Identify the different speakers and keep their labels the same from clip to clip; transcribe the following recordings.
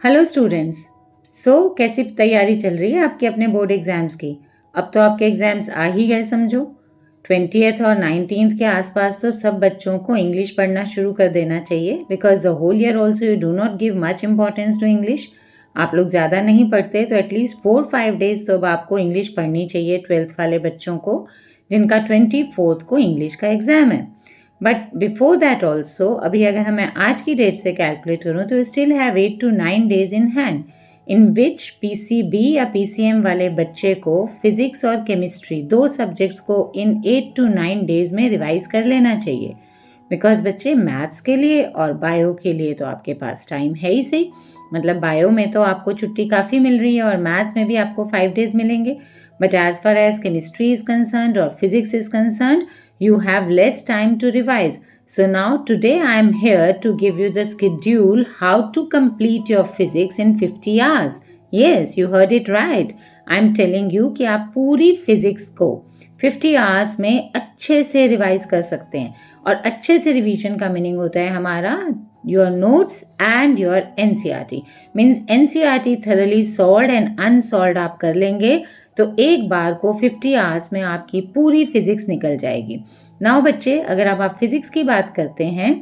Speaker 1: Hello students. कैसी तैयारी चल रही है आपके अपने बोर्ड एग्ज़ाम्स की? अब तो आपके एग्ज़ाम्स आ ही गए समझो। 20th और 19th के आसपास तो सब बच्चों को इंग्लिश पढ़ना शुरू कर देना चाहिए, because the whole year also you do not give much importance to English. आप लोग ज़्यादा नहीं पढ़ते तो एटलीस्ट 4-5 डेज तो अब आपको इंग्लिश पढ़नी चाहिए 12th वाले बच्चों को, जिनका 24th को इंग्लिश का एग्ज़ाम है। बट बिफोर दैट ऑल्सो अभी अगर मैं आज की डेट से कैलकुलेट करूँ तो still have 8 to 9 days in hand, in which PCB या PCM वाले बच्चे को फिजिक्स और केमिस्ट्री दो सब्जेक्ट्स को इन 8 to 9 डेज में रिवाइज कर लेना चाहिए। बिकॉज बच्चे मैथ्स के लिए और बायो के लिए तो आपके पास टाइम है ही सही। मतलब बायो में तो आपको छुट्टी काफ़ी मिल रही है और मैथ्स में भी आपको 5 डेज मिलेंगे, but as far as chemistry is concerned और physics is concerned you have less time to revise. So now today I am here to give you the schedule how to complete your physics in 50 hours. Yes, you heard it right. I am telling you कि आप पूरी physics को 50 hours में अच्छे से revise कर सकते हैं। और अच्छे से रिवीजन का मीनिंग होता है हमारा your notes and your NCERT। Means NCERT thoroughly solved and unsolved आप कर लेंगे तो एक बार को 50 आवर्स में आपकी पूरी फिजिक्स निकल जाएगी। नाउ बच्चे, अगर आप फिजिक्स की बात करते हैं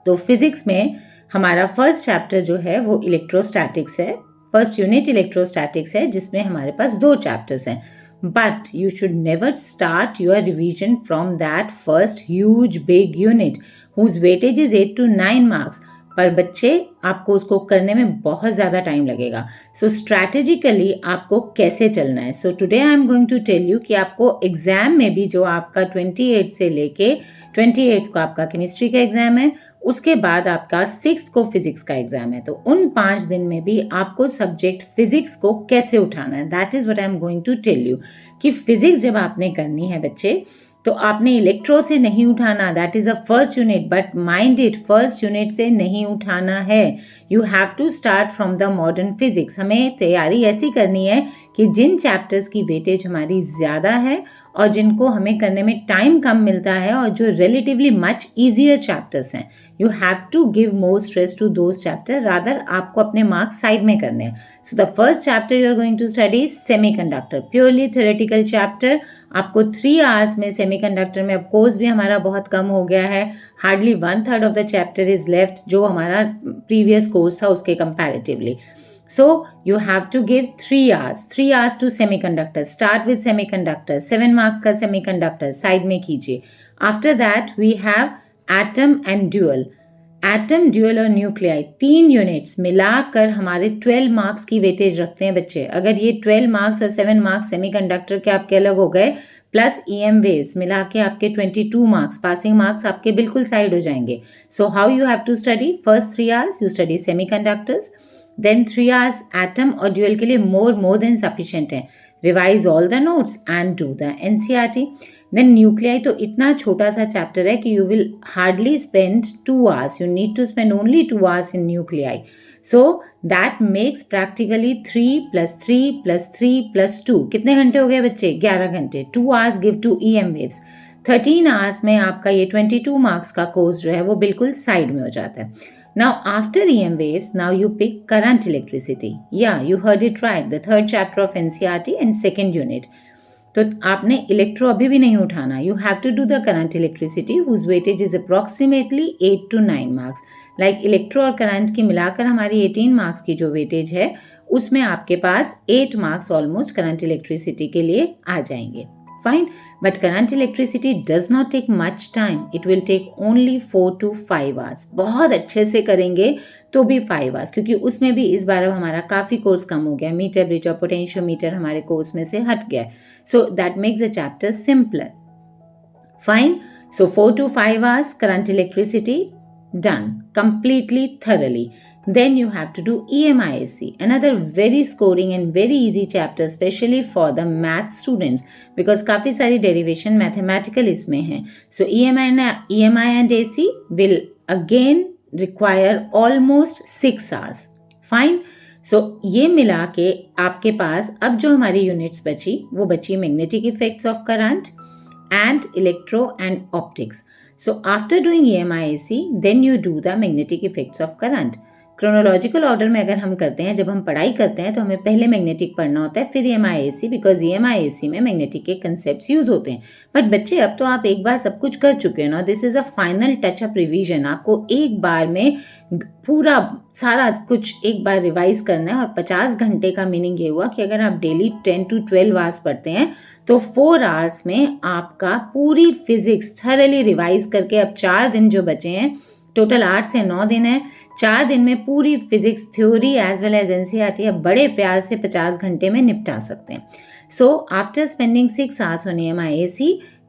Speaker 1: तो फिजिक्स में हमारा फर्स्ट चैप्टर जो है वो इलेक्ट्रोस्टैटिक्स है। फर्स्ट यूनिट इलेक्ट्रोस्टैटिक्स है, जिसमें हमारे पास 2 चैप्टर्स हैं। But you should never start your revision from that first huge big unit whose weightage is 8 to 9 marks. पर बच्चे, आपको उसको करने में बहुत ज़्यादा टाइम लगेगा। सो स्ट्रैटेजिकली आपको कैसे चलना है। So today I am going to tell you कि आपको एग्जाम में भी जो आपका 28 से लेके 28 को आपका केमिस्ट्री का एग्जाम है, उसके बाद आपका 6 को फिजिक्स का एग्जाम है, तो उन 5 दिन में भी आपको सब्जेक्ट फिजिक्स को कैसे उठाना है, that is what I am going to tell you. कि फिजिक्स जब आपने करनी है बच्चे, तो आपने इलेक्ट्रो से नहीं उठाना, that is a first unit, but mind it, first unit से नहीं उठाना है। You have to start from the modern physics. हमें तैयारी ऐसी करनी है कि जिन चैप्टर्स की वेटेज हमारी ज़्यादा है और जिनको हमें करने में टाइम कम मिलता है और जो रिलेटिवली मच ईजियर चैप्टर्स हैं, you have to give more stress to those chapter, rather आपको अपने मार्क्स साइड में करने हैं। So the first chapter you are going to study semiconductor, purely theoretical chapter. आपको 3 आवर्स में सेमीकंडक्टर में, अब कोर्स भी हमारा बहुत कम हो गया है, hardly 1/3 of the chapter is left, जो हमारा प्रीवियस कोर्स था उसके comparatively. So you have to give 3 hours to semiconductor. Start with semiconductor, 7 marks का semiconductor side में कीजिए। After that we have atom and dual. Atom, dual और nuclei 3 units मिलाकर हमारे 12 मार्क्स की वेटेज रखते हैं बच्चे। अगर ये 12 मार्क्स और 7 मार्क्स सेमीकंडक्टर के आपके अलग हो गए, प्लस EM वेव्स मिला के आपके 22 मार्क्स, पासिंग मार्क्स आपके बिल्कुल साइड हो जाएंगे। So how you have to study, first 3 hours you study semiconductors, then 3 hours atom और ड्यूअल के लिए मोर देन सफिशिएंट है। Revise all the notes and do the NCERT। Then nuclei तो इतना छोटा सा चैप्टर है कि you will hardly spend 2 hours, you need to spend only 2 hours in nuclei. So that makes practically 3 + 3 + 3 + 2 कितने घंटे हो गए बच्चे? 11 घंटे। 2 hours give to EM waves. 13 hours में आपका ये 22 मार्क्स का कोर्स जो है वो बिल्कुल साइड में हो जाता है। Now after EM waves, now you pick current electricity. Yeah, you heard it right. The 3rd chapter of NCERT and 2nd unit. तो आपने इलेक्ट्रो अभी भी नहीं उठाना। You have to do the current electricity whose weightage is approximately 8 to 9 marks. Like electro और current की मिलाकर हमारी 18 मार्क्स की जो वेटेज है, उसमें आपके पास 8 मार्क्स ऑलमोस्ट करंट इलेक्ट्रिसिटी के लिए आ जाएंगे। Fine, but current electricity does not take much time, it will take only 4 to 5 hours। बहुत अच्छे से करेंगे तो भी 5 hours, क्योंकि उसमें भी इस बार अब हमारा काफ़ी कोर्स कम हो गया, मीटर ब्रिज और पोटेंशियोमीटर हमारे कोर्स में से हट गया। So that makes the chapter simpler. Fine. So 4 to 5 hours current electricity done completely thoroughly. Then you have to do EMISC, another very scoring and very easy chapter, especially for the math students, because काफ़ी सारी derivation mathematical इसमें हैं. So EMI and AC will again require almost 6 hours. Fine. सो ये मिला के आपके पास अब जो हमारी यूनिट्स बची, वो बची magnetic effects of current and electro and optics. So after doing EMIAC, then you do the magnetic effects of current. Chronological order में अगर हम करते हैं, जब हम पढ़ाई करते हैं तो हमें पहले मैग्नेटिक पढ़ना होता है, फिर EMIAC, बिकॉज EMIAC में मैग्नेटिक के कंसेप्ट यूज होते हैं। बट बच्चे अब तो आप एक बार सब कुछ कर चुके हैं ना, this is a final touch up revision. आपको एक बार में पूरा सारा कुछ एक बार रिवाइज करना है। और 50 घंटे का मीनिंग ये हुआ कि अगर आप डेली 10 to 12 आवर्स पढ़ते हैं तो 4 आवर्स में आपका पूरी फिजिक्स थरली रिवाइज करके, अब 4 दिन जो बचे हैं, टोटल 8 से 9 दिन है, 4 दिन में पूरी physics theory as well as NCERT आप बड़े प्यार से 50 घंटे में निपटा सकते हैं। So after spending 6 hours on EMIAC,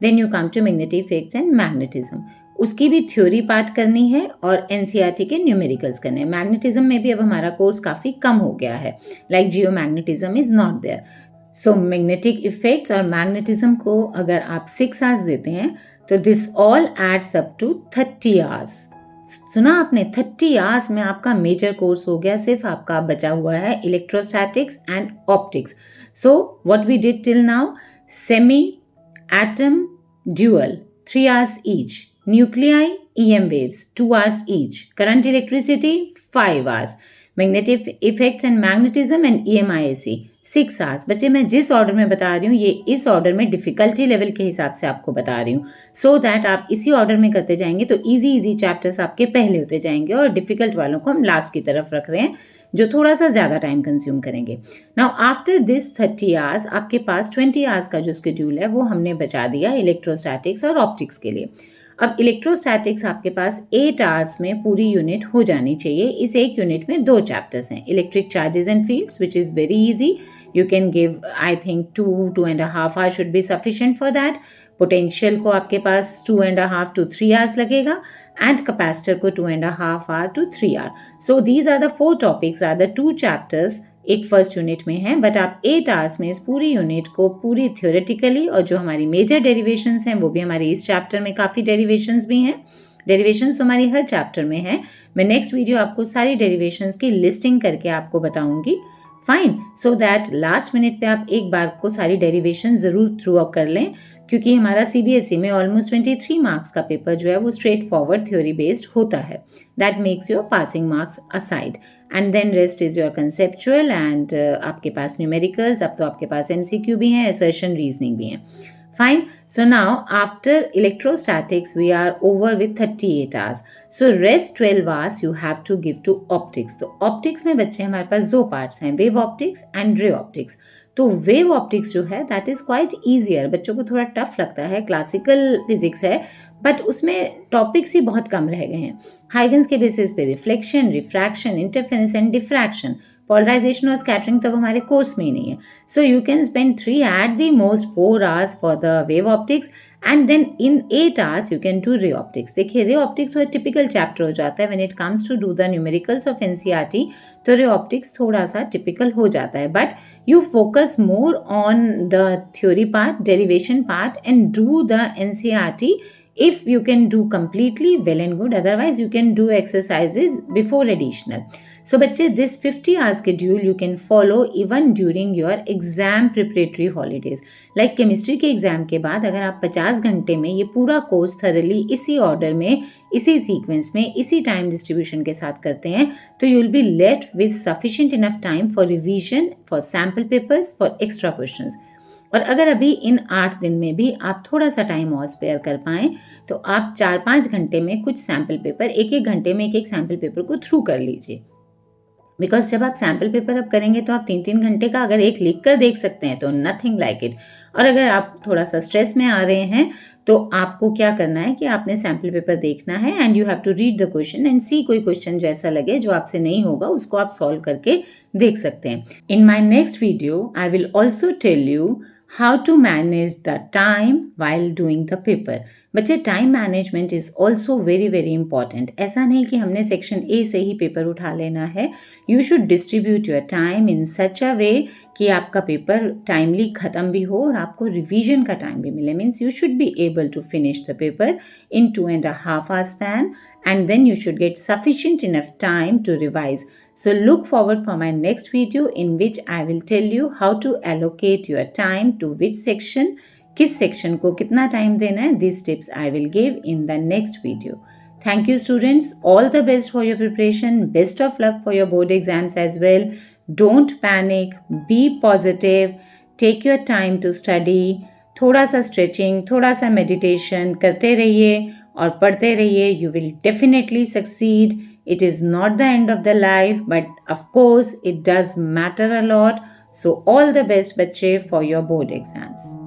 Speaker 1: then you come to magnetic effects and magnetism. उसकी भी थ्योरी पार्ट करनी है और NCERT के न्यूमेरिकल्स करने हैं। मैग्नेटिज्म में भी अब हमारा कोर्स काफ़ी कम हो गया है, like geo magnetism is not there. So magnetic effects और मैग्नेटिज्म को अगर आप 6 आवर्स देते हैं तो this all adds up to 30 hours. सुना आपने, 30 आवर्स में आपका मेजर कोर्स हो गया। सिर्फ आपका बचा हुआ है electrostatics and optics. So what we did till now, semi, atom, dual 3 hours each, nuclei, EM waves 2 hours each, current electricity 5 hours, magnetic effects and magnetism and EMIAC 6 hours। बच्चे मैं जिस ऑर्डर में बता रही हूँ ये इस ऑर्डर में डिफिकल्टी लेवल के हिसाब से आपको बता रही हूँ, सो दैट आप इसी ऑर्डर में करते जाएंगे तो इजी चैप्टर्स आपके पहले होते जाएंगे और डिफिकल्ट वालों को हम लास्ट की तरफ रख रहे हैं जो थोड़ा सा ज़्यादा टाइम कंज्यूम करेंगे। नाउ आफ्टर दिस 30 आवर्स आपके पास 20 आवर्स का जो शेड्यूल है वो हमने बचा दिया इलेक्ट्रोस्टैटिक्स और ऑप्टिक्स के लिए। अब इलेक्ट्रोस्टैटिक्स आपके पास 8 आवर्स में पूरी यूनिट हो जानी चाहिए। इस एक यूनिट में 2 चैप्टर्स हैं, electric charges and fields which is very easy, you can give I think 2.5 hours should be sufficient for that. Potential को आपके पास 2.5 to 3 आवर्स लगेगा एंड कैपेसिटर को 2.5 hour to 3 hour. So these are the 4 topics, are the 2 chapters एक first unit में है। But आप 8 hours में इस पूरी यूनिट को पूरी थ्योरेटिकली, और जो हमारी मेजर डेरिवेशंस हैं वो भी हमारे इस चैप्टर में काफ़ी डेरिवेशंस भी हैं। डेरिवेशंस तो हमारी हर चैप्टर में है। मैं नेक्स्ट वीडियो आपको सारी डेरिवेशंस की लिस्टिंग करके आपको बताऊंगी। Fine, so that last minute पे आप एक बार को सारी डेरिवेशन ज़रूर थ्रू अप कर लें, क्योंकि हमारा CBSE में ऑलमोस्ट 23 मार्क्स का पेपर जो है वो स्ट्रेट फॉरवर्ड थ्योरी बेस्ड होता है। That makes your passing marks aside and then rest is your conceptual and आपके पास न्यूमेरिकल्स, अब तो आपके पास MCQ भी हैं, असर्शन रीजनिंग भी हैं। Fine. So now after electrostatics we are over with 38 hours. So rest 12 hours you have to give to optics. तो optics में बच्चे हमारे पास 2 parts हैं, wave optics and ray optics. तो वेव ऑप्टिक्स जो है दैट इज़ क्वाइट ईजियर, बच्चों को थोड़ा टफ लगता है, क्लासिकल फिजिक्स है बट उसमें टॉपिक्स ही बहुत कम रह गए हैं। हाइगन्स के बेसिस पे reflection, refraction, interference and diffraction, polarisation और स्कैटरिंग तो हमारे कोर्स में ही नहीं है। So you can spend 3 at the most 4 hours for the wave optics and then in 8 hours you can do ray optics. देखिए ray optics तो typical chapter हो जाता है when it comes to do the numericals of NCERT, तो ray optics थोड़ा सा typical हो जाता है, but you focus more on the theory part, derivation part and do the NCERT. If you can do completely, well and good, otherwise you can do exercises before additional. So बच्चे this 50 hour schedule you can follow even during your exam preparatory holidays. Like chemistry के exam के बाद अगर आप 50 घंटे में ये पूरा कोर्स thoroughly इसी ऑर्डर में, इसी सीक्वेंस में, इसी टाइम डिस्ट्रीब्यूशन के साथ करते हैं तो you will be left with sufficient enough time for revision, for sample papers, for extra questions. और अगर अभी इन 8 दिन में भी आप थोड़ा सा टाइम और स्पेयर कर पाएँ तो आप 4-5 घंटे में कुछ सैम्पल पेपर, एक घंटे में एक सैम्पल पेपर को थ्रू कर लीजिए। बिकॉज जब आप सैम्पल पेपर अब करेंगे तो आप 3-3 घंटे का अगर एक लिख कर देख सकते हैं तो नथिंग लाइक इट। और अगर आप थोड़ा सा स्ट्रेस में आ रहे हैं तो आपको क्या करना है कि आपने सैम्पल पेपर देखना है and you have to read the question and see कोई क्वेश्चन जो ऐसा लगे जो आपसे नहीं होगा उसको आप सॉल्व करके देख सकते हैं। In my next video I will also tell you how to manage the time while doing the paper. बच्चे time management is also very very important. ऐसा नहीं कि हमने सेक्शन ए से ही पेपर उठा लेना है। You should distribute your time in such a way कि आपका पेपर टाइमली ख़त्म भी हो और आपको रिवीजन का टाइम भी मिले। Means you should be able to finish the paper in 2.5 hour span and then you should get sufficient enough time to revise. So look forward for my next video in which I will tell you how to allocate your time to which section, किस section को कितना time देना है. These tips I will give in the next video. Thank you, students. All the best for your preparation. Best of luck for your board exams as well. Don't panic. Be positive. Take your time to study. थोड़ा सा stretching, थोड़ा सा meditation करते रहिए और पढ़ते रहिए. You will definitely succeed. It is not the end of the life, but of course it does matter a lot. So all the best बच्चे for your board exams.